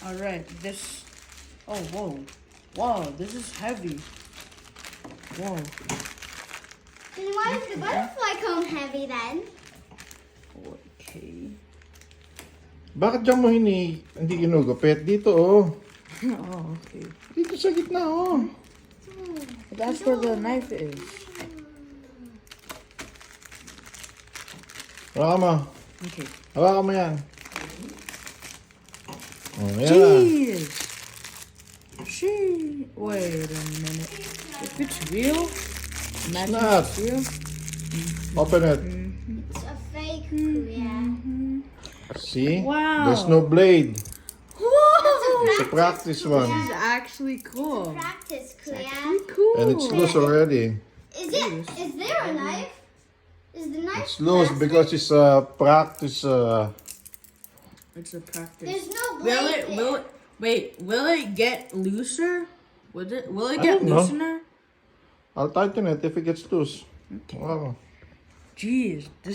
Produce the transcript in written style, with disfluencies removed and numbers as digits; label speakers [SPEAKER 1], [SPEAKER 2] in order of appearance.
[SPEAKER 1] All right, this. Oh, whoa, wow, this is heavy. Whoa.
[SPEAKER 2] Then why is the butterfly comb heavy then?
[SPEAKER 1] Okay.
[SPEAKER 3] Bakit dyan mo hindi ginugupit? Dito, oh.
[SPEAKER 1] Oh, okay.
[SPEAKER 3] Dito sa gitna, oh.
[SPEAKER 1] That's where the knife is.
[SPEAKER 3] Hawakan mo.
[SPEAKER 1] Okay.
[SPEAKER 3] Hawakan mo yan. Oh, yan.
[SPEAKER 1] Jeez. Wait a minute. If it's real, imagine
[SPEAKER 3] not.
[SPEAKER 1] it's real.
[SPEAKER 3] Open it.
[SPEAKER 2] It's a fake kuya.
[SPEAKER 3] See?
[SPEAKER 1] Wow.
[SPEAKER 3] There's no blade.
[SPEAKER 1] Whoa!
[SPEAKER 3] It's a practice one.
[SPEAKER 1] This is actually cool.
[SPEAKER 2] Practice kuya.
[SPEAKER 1] Cool.
[SPEAKER 3] And it's loose already.
[SPEAKER 2] Is there a knife? Is the knife
[SPEAKER 3] It's loose
[SPEAKER 2] plastic?
[SPEAKER 3] because it's a practice.
[SPEAKER 1] It's a practice.
[SPEAKER 2] There's no
[SPEAKER 1] Will
[SPEAKER 2] blade
[SPEAKER 1] it?
[SPEAKER 2] there.
[SPEAKER 1] Will it? Wait. Will it get looser? Will it
[SPEAKER 3] I
[SPEAKER 1] get
[SPEAKER 3] don't know.
[SPEAKER 1] loosener?
[SPEAKER 3] I'll tighten it if it gets loose. Wow.
[SPEAKER 1] Jeez. This